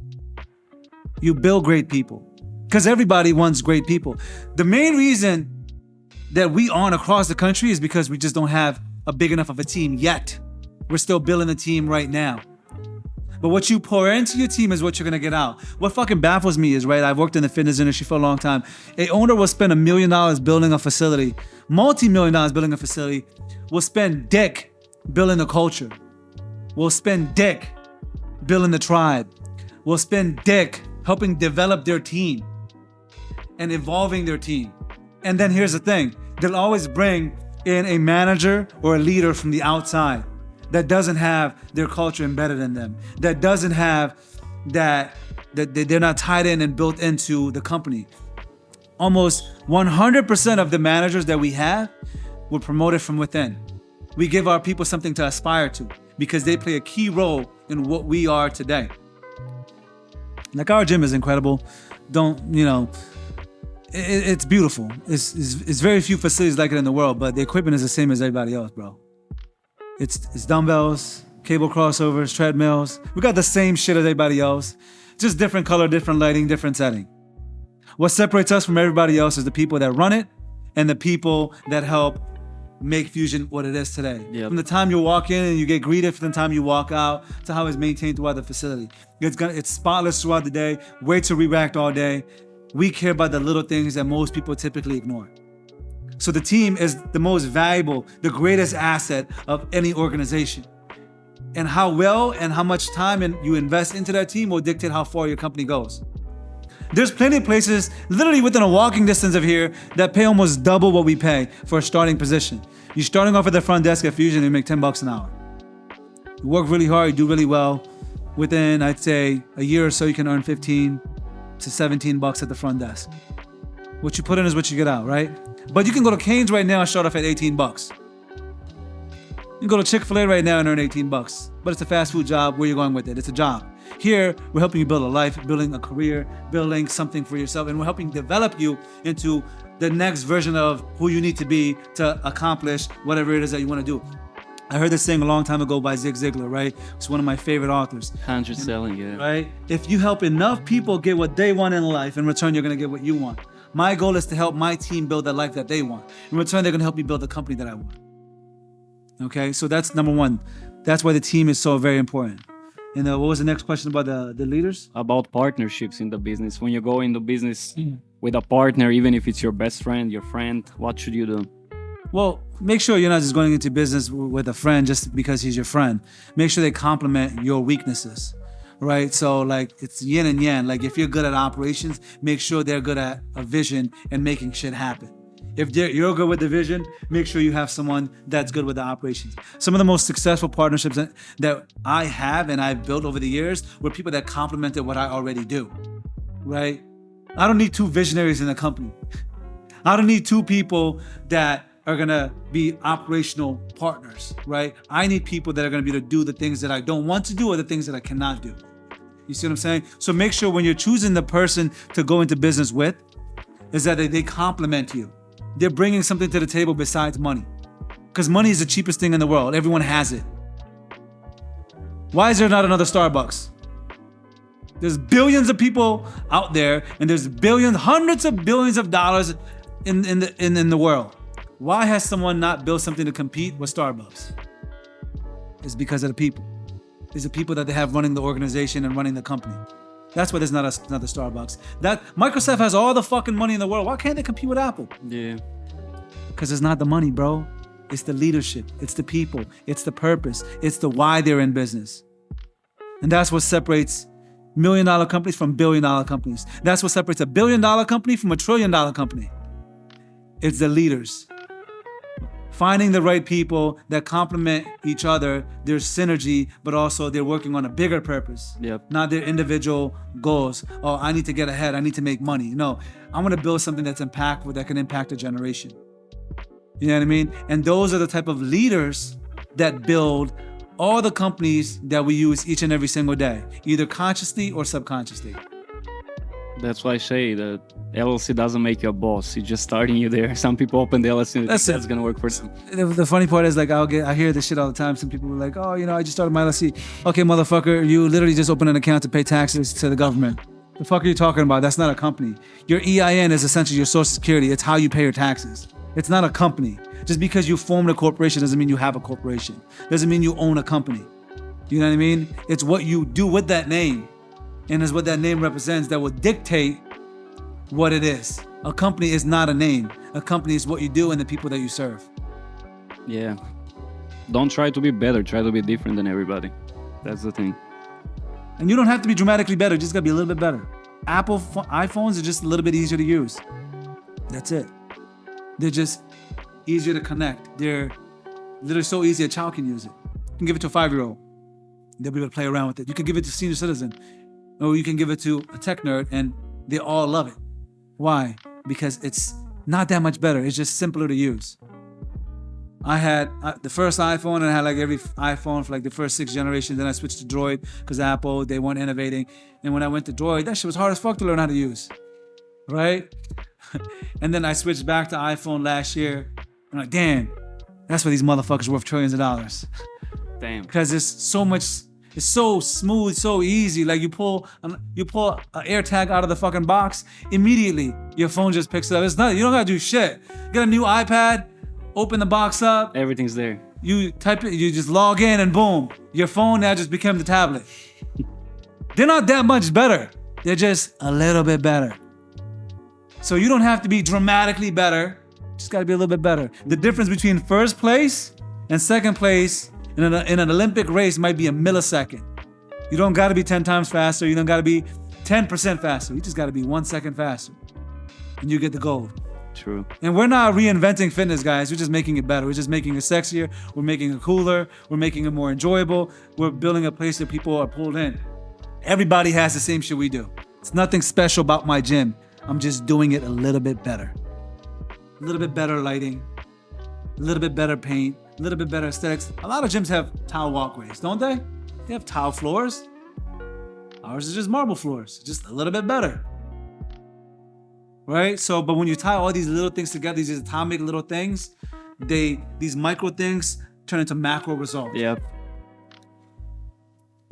You build great people. Because everybody wants great people. The main reason that we aren't across the country is because we just don't have a big enough of a team yet. We're still building a team right now. But what you pour into your team is what you're gonna get out. What fucking baffles me is, right, I've worked in the fitness industry for a long time. A owner will spend $1 million building a facility, multi-million dollars building a facility, will spend dick building a culture, will spend dick building the tribe, will spend dick helping develop their team and evolving their team. And then here's the thing, they'll always bring in a manager or a leader from the outside that doesn't have their culture embedded in them, that doesn't have that they're not tied in and built into the company. Almost 100% of the managers that we have were promoted from within. We give our people something to aspire to because they play a key role in what we are today. Like our gym is incredible. It's beautiful. It's very few facilities like it in the world, but the equipment is the same as everybody else, bro. It's dumbbells, cable crossovers, treadmills. We got the same shit as everybody else, just different color, different lighting, different setting. What separates us from everybody else is the people that run it and the people that help make Fusion what it is today. Yep. From the time you walk in and you get greeted, from the time you walk out, to how it's maintained throughout the facility. It's spotless throughout the day, way to react all day. We care about the little things that most people typically ignore. So the team is the most valuable, the greatest asset of any organization. And how well and how much time you invest into that team will dictate how far your company goes. There's plenty of places, literally within a walking distance of here, that pay almost double what we pay for a starting position. You're starting off at the front desk at Fusion, you make $10 an hour. You work really hard, you do really well. Within, I'd say, a year or so, you can earn 15 to 17 bucks at the front desk. What you put in is what you get out, right? But you can go to Cane's right now and start off at 18 bucks. You can go to Chick-fil-A right now and earn 18 bucks. But it's a fast food job. Where you going with it? It's a job. Here, we're helping you build a life, building a career, building something for yourself, and we're helping develop you into the next version of who you need to be to accomplish whatever it is that you want to do. I heard this saying a long time ago by Zig Ziglar, right? It's one of my favorite authors. 100 selling, yeah. Right? If you help enough people get what they want in life, in return, you're going to get what you want. My goal is to help my team build the life that they want. In return, they're going to help me build the company that I want. Okay, so that's number one. That's why the team is so very important. And what was the next question about the leaders? About partnerships in the business. When you go into business with a partner, even if it's your best friend, your friend, what should you do? Well, make sure you're not just going into business with a friend just because he's your friend. Make sure they complement your weaknesses, right? So like it's yin and yang. Like if you're good at operations, make sure they're good at a vision and making shit happen. If you're good with the vision, make sure you have someone that's good with the operations. Some of the most successful partnerships that I have and I've built over the years were people that complemented what I already do, right? I don't need two visionaries in a company. I don't need two people that are gonna be operational partners, right? I need people that are gonna be able to do the things that I don't want to do or the things that I cannot do. You see what I'm saying? So make sure when you're choosing the person to go into business with, is that they complement you. They're bringing something to the table besides money. Because money is the cheapest thing in the world. Everyone has it. Why is there not another Starbucks? There's billions of people out there, and there's hundreds of billions of dollars in the world. Why has someone not built something to compete with Starbucks? It's because of the people. It's the people that they have running the organization and running the company. That's why there's not another Starbucks. That Microsoft has all the fucking money in the world. Why can't they compete with Apple? Yeah. Because it's not the money, bro. It's the leadership. It's the people. It's the purpose. It's the why they're in business. And that's what separates $1 million companies from $1 billion companies. That's what separates a $1 billion company from a $1 trillion company. It's the leaders. Finding the right people that complement each other, there's synergy, but also they're working on a bigger purpose. Yep. Not their individual goals. Oh, I need to get ahead. I need to make money. No, I want to build something that's impactful, that can impact a generation. You know what I mean? And those are the type of leaders that build all the companies that we use each and every single day, either consciously or subconsciously. That's why I say that LLC doesn't make you a boss. It's just starting you there. Some people open the LLC and that's going to work for them. The funny part is like I hear this shit all the time. Some people were like, oh, I just started my LLC. Okay, motherfucker, you literally just opened an account to pay taxes to the government. The fuck are you talking about? That's not a company. Your EIN is essentially your social security. It's how you pay your taxes. It's not a company. Just because you formed a corporation doesn't mean you have a corporation. Doesn't mean you own a company. You know what I mean? It's what you do with that name. And it's what that name represents that will dictate what it is. A company is not a name. A company is what you do and the people that you serve. Yeah. Don't try to be better. Try to be different than everybody. That's the thing. And you don't have to be dramatically better. You just got to be a little bit better. Apple iPhones are just a little bit easier to use. That's it. They're just easier to connect. They're literally so easy a child can use it. You can give it to a 5-year-old. They'll be able to play around with it. You can give it to a senior citizen. Or you can give it to a tech nerd and they all love it. Why? Because it's not that much better. It's just simpler to use. I had the first iPhone and I had like every iPhone for like the first 6 generations. Then I switched to Droid because Apple, they weren't innovating. And when I went to Droid, that shit was hard as fuck to learn how to use. Right? And then I switched back to iPhone last year. I'm like, damn, that's why these motherfuckers are worth trillions of dollars. Damn. Because it's so much. It's so smooth, so easy. Like you pull an AirTag out of the fucking box, immediately your phone just picks it up. It's nothing. You don't gotta do shit. Get a new iPad, open the box up. Everything's there. You type it, you just log in and boom. Your phone now just became the tablet. They're not that much better. They're just a little bit better. So you don't have to be dramatically better. Just gotta be a little bit better. The difference between first place and second place in an Olympic race might be a millisecond. You don't gotta be 10 times faster. You don't gotta be 10% faster. You just gotta be 1 second faster. And you get the gold. True. And we're not reinventing fitness, guys. We're just making it better. We're just making it sexier. We're making it cooler. We're making it more enjoyable. We're building a place that people are pulled in. Everybody has the same shit we do. It's nothing special about my gym. I'm just doing it a little bit better. A little bit better lighting. A little bit better paint. A little bit better aesthetics. A lot of gyms have tile walkways, don't they? They have tile floors. Ours is just marble floors, just a little bit better. Right? So, but when you tie all these little things together, these atomic little things, these micro things turn into macro results. Yeah.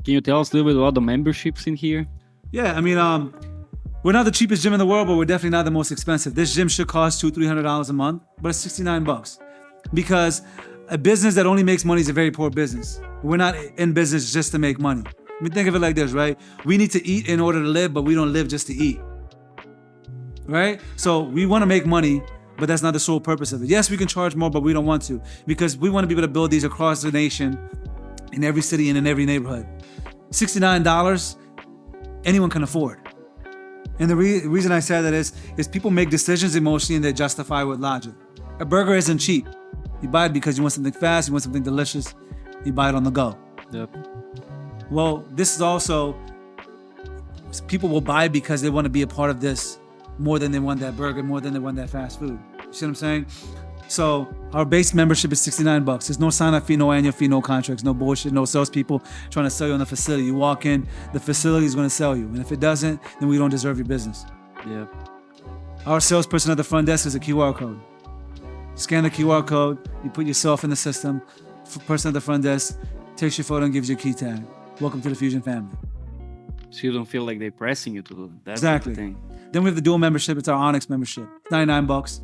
Can you tell us a little bit about the memberships in here? Yeah, I mean, we're not the cheapest gym in the world, but we're definitely not the most expensive. This gym should cost $200-300 a month, but it's $69 because a business that only makes money is a very poor business. We're not in business just to make money. I mean, think of it like this, right? We need to eat in order to live, but we don't live just to eat, right? So we want to make money, but that's not the sole purpose of it. Yes, we can charge more, but we don't want to, because we want to be able to build these across the nation, in every city and in every neighborhood. $69, anyone can afford. And the reason I say that is people make decisions emotionally and they justify with logic. A burger isn't cheap. You buy it because you want something fast, you want something delicious, you buy it on the go. Yep. Well, this is also, people will buy because they want to be a part of this more than they want that burger, more than they want that fast food. You see what I'm saying? So our base membership is $69. There's no sign-up fee, no annual fee, no contracts, no bullshit, no salespeople trying to sell you on the facility. You walk in, the facility is going to sell you. And if it doesn't, then we don't deserve your business. Yep. Our salesperson at the front desk is a QR code. Scan the QR code, you put yourself in the system, person at the front desk takes your photo and gives you a key tag. Welcome to the Fusion family. So you don't feel like they're pressing you to do that. Exactly. Thing. Then we have the dual membership. It's our Onyx membership. $99.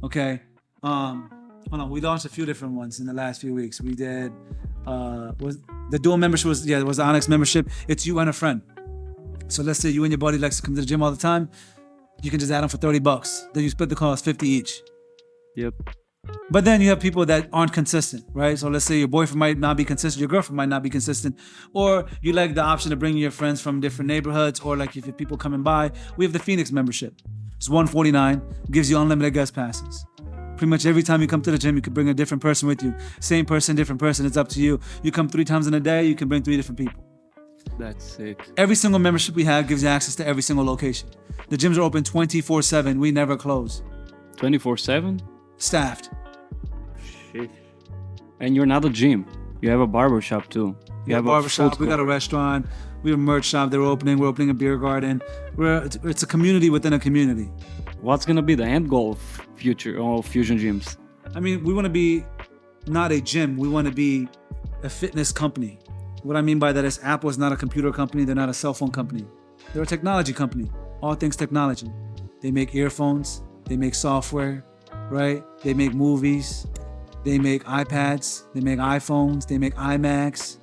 Okay. Hold on. We launched a few different ones in the last few weeks. We did. Was the dual membership was it was the Onyx membership. It's you and a friend. So let's say you and your buddy likes to come to the gym all the time. You can just add them for $30. Then you split the cost 50 each. Yep. But then you have people that aren't consistent, right? So let's say your boyfriend might not be consistent, your girlfriend might not be consistent, or you like the option of bringing your friends from different neighborhoods, or like if you have people coming by, we have the Phoenix membership. It's $149, gives you unlimited guest passes. Pretty much every time you come to the gym, you can bring a different person with you. Same person, different person, it's up to you. You come 3 times in a day, you can bring 3 different people. That's sick. Every single membership we have gives you access to every single location. The gyms are open 24/7, we never close. 24/7? Staffed. Shit. And you're not a gym. You have a barber shop too. You have a barbershop, we got a restaurant, we have a merch shop that we're opening a beer garden. It's a community within a community. What's gonna be the end goal of future of Fusion gyms? I mean, we want to be not a gym, we want to be a fitness company. What I mean by that is Apple is not a computer company, they're not a cell phone company. They're a technology company, all things technology. They make earphones, they make software, right? They make movies, they make iPads, they make iPhones, they make iMacs,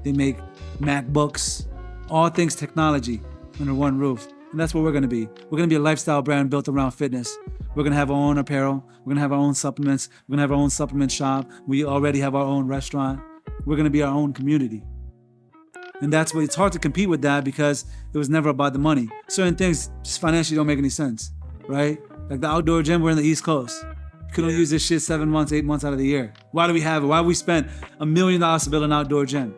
they make MacBooks, all things technology under one roof. And that's what we're gonna be. We're gonna be a lifestyle brand built around fitness. We're gonna have our own apparel, we're gonna have our own supplements, we're gonna have our own supplement shop. We already have our own restaurant. We're gonna be our own community. And that's what it's hard to compete with that because it was never about the money. Certain things just financially don't make any sense, right? Like the outdoor gym, we're in the East Coast. You can only use this shit 7 months, 8 months out of the year. Why do we have it? Why do we spend $1 million to build an outdoor gym?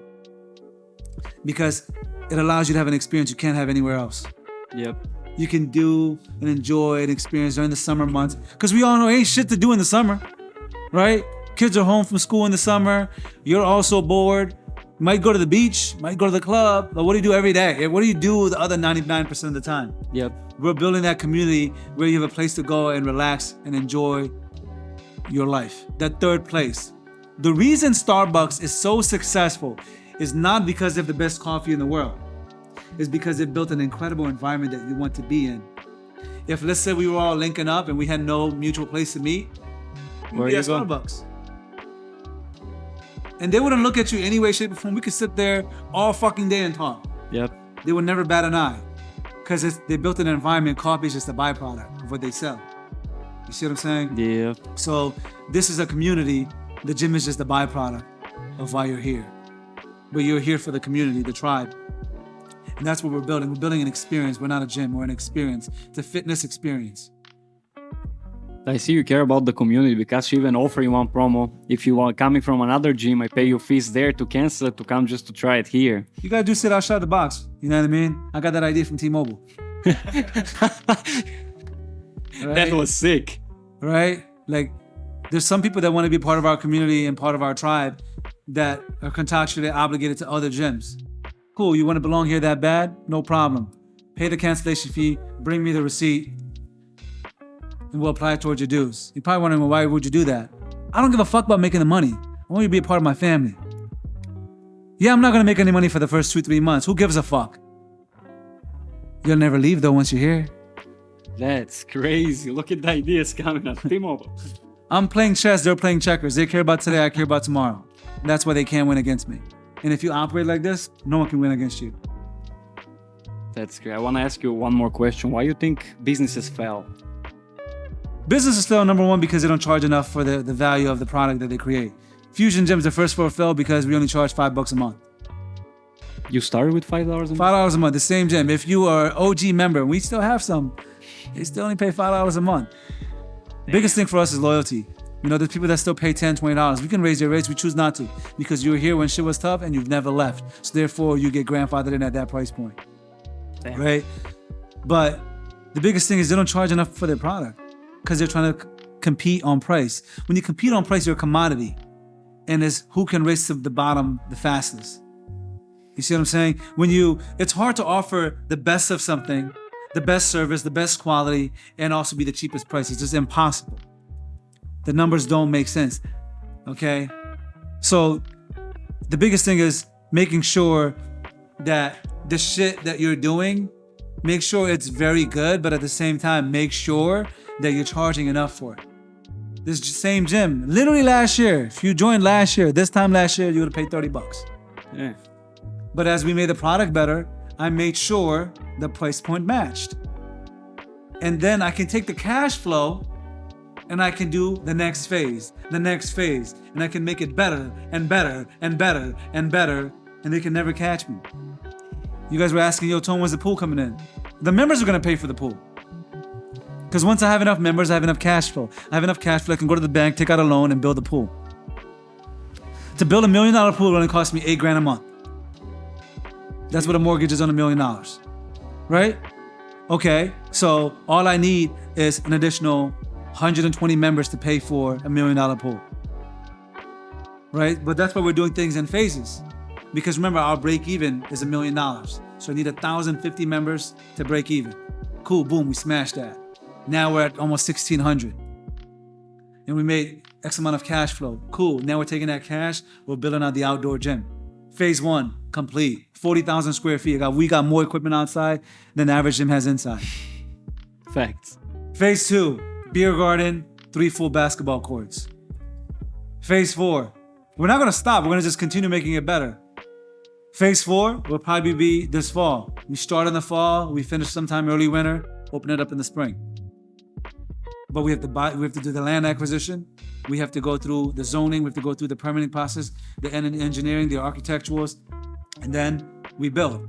Because it allows you to have an experience you can't have anywhere else. Yep. You can do and enjoy an experience during the summer months. Because we all know ain't shit to do in the summer, right? Kids are home from school in the summer. You're also bored. You might go to the beach, might go to the club, but what do you do every day? What do you do the other 99% of the time? Yep. We're building that community where you have a place to go and relax and enjoy your life. That third place. The reason Starbucks is so successful is not because they have the best coffee in the world. It's because they've built an incredible environment that you want to be in. If let's say we were all linking up and we had no mutual place to meet, we'd be at Starbucks. And they wouldn't look at you any way, shape, or form. We could sit there all fucking day and talk. Yep. They would never bat an eye. Because they built an environment, coffee is just a byproduct of what they sell. You see what I'm saying? Yeah. So this is a community. The gym is just a byproduct of why you're here. But you're here for the community, the tribe. And that's what we're building. We're building an experience. We're not a gym, we're an experience. It's a fitness experience. I see you care about the community because you even offer you one promo. If you are coming from another gym, I pay you fees there to cancel it, to come just to try it here. You gotta do sit outside the box. You know what I mean? I got that idea from T-Mobile. That was sick. Right? Like, there's some people that want to be part of our community and part of our tribe that are contractually obligated to other gyms. Cool, you want to belong here that bad? No problem. Pay the cancellation fee, bring me the receipt, and we'll apply it towards your dues. You're probably wondering, well, why would you do that? I don't give a fuck about making the money. I want you to be a part of my family. Yeah, I'm not going to make any money for the first 2-3 months. Who gives a fuck? You'll never leave though once you're here. That's crazy. Look at the ideas coming up. T-Mobile. I'm playing chess, they're playing checkers. They care about today, I care about tomorrow. That's why they can't win against me. And if you operate like this, no one can win against you. That's great. I want to ask you one more question. Why do you think businesses fail? Businesses fail, number one, because they don't charge enough for the value of the product that they create. Fusion Gyms, the first floor fell because we only charge $5 a month. You started with $5 a month? $5 a month, the same gym. If you are an OG member, we still have some, they still only pay $5 a month. Damn. Biggest thing for us is loyalty. You know, there's people that still pay $10, $20. We can raise your rates, we choose not to, because you were here when shit was tough and you've never left. So therefore, you get grandfathered in at that price point. Damn. Right? But the biggest thing is they don't charge enough for their product because they're trying to compete on price. When you compete on price, you're a commodity. And it's who can race to the bottom the fastest. You see what I'm saying? It's hard to offer the best of something, the best service, the best quality, and also be the cheapest price. It's just impossible. The numbers don't make sense, okay? So the biggest thing is making sure that the shit that you're doing, make sure it's very good, but at the same time, make sure that you're charging enough for it. This same gym, literally last year, if you joined last year, this time last year, you would have paid $30. Yeah. But as we made the product better, I made sure the price point matched. And then I can take the cash flow and I can do the next phase, and I can make it better and better and better and better, and they can never catch me. You guys were asking, yo, Tone, when's the pool coming in? The members are gonna pay for the pool. Because once I have enough members, I have enough cash flow. I have enough cash flow, I can go to the bank, take out a loan, and build the pool. To build $1 million pool, it only cost me $8,000 a month. That's what a mortgage is on $1 million, right? Okay, so all I need is an additional 120 members to pay for $1 million pool, right? But that's why we're doing things in phases. Because remember, our break even is $1 million. So I need 1,050 members to break even. Cool, boom, we smashed that. Now we're at almost 1,600. And we made X amount of cash flow. Cool, now we're taking that cash, we're building out the outdoor gym. Phase 1, complete. 40,000 square feet. We got more equipment outside than the average gym has inside. Facts. Phase 2, beer garden, 3 full basketball courts. Phase 4, we're not gonna stop, we're gonna just continue making it better. Phase 4 will probably be this fall. We start in the fall, we finish sometime early winter, open it up in the spring. But we have to do the land acquisition, we have to go through the zoning, we have to go through the permitting process, the engineering, the architecturals, and then we build.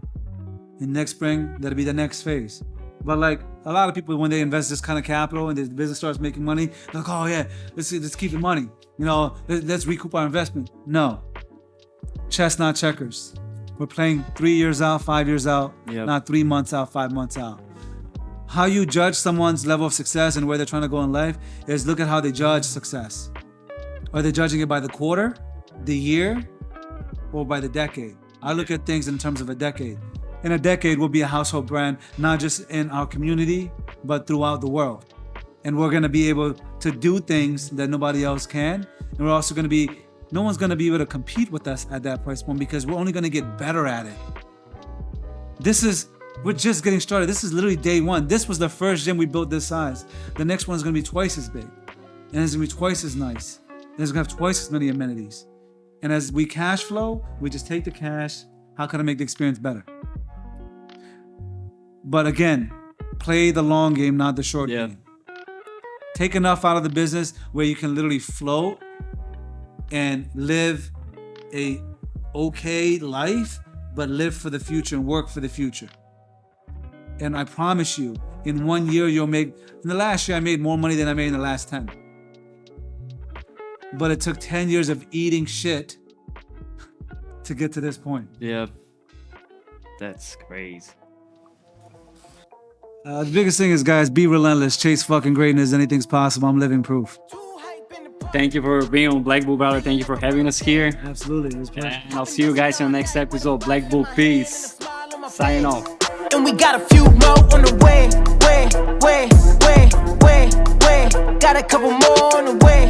And next spring, that'll be the next phase. But like a lot of people, when they invest this kind of capital and the business starts making money, they're like, oh yeah, let's keep the money. You know, let's recoup our investment. No, chess, not checkers. We're playing 3 years out, 5 years out, not 3 months out, 5 months out. How you judge someone's level of success and where they're trying to go in life is look at how they judge success. Are they judging it by the quarter, the year, or by the decade? I look at things in terms of a decade. In a decade, we'll be a household brand, not just in our community, but throughout the world. And we're gonna be able to do things that nobody else can. And we're also gonna be, no one's gonna be able to compete with us at that price point because we're only gonna get better at it. We're just getting started. This is literally day one. This was the first gym we built this size. The next one's gonna be twice as big. And it's gonna be twice as nice. And it's gonna have twice as many amenities. And as we cash flow, we just take the cash. How can I make the experience better? But again, play the long game, not the short game. Take enough out of the business where you can literally float and live a okay life, but live for the future and work for the future. And I promise you, in 1 year, in the last year, I made more money than I made in the last 10. But it took 10 years of eating shit to get to this point. Yeah, that's crazy. The biggest thing is, guys, be relentless, chase fucking greatness. Anything's possible. I'm living proof. Thank you for being on Blackbull, brother. Thank you for having us here. Absolutely. It was a pleasure. And I'll see you guys in the next episode. Blackbull, peace. Sign off. And we got a few more on the way. Got a couple more on the way.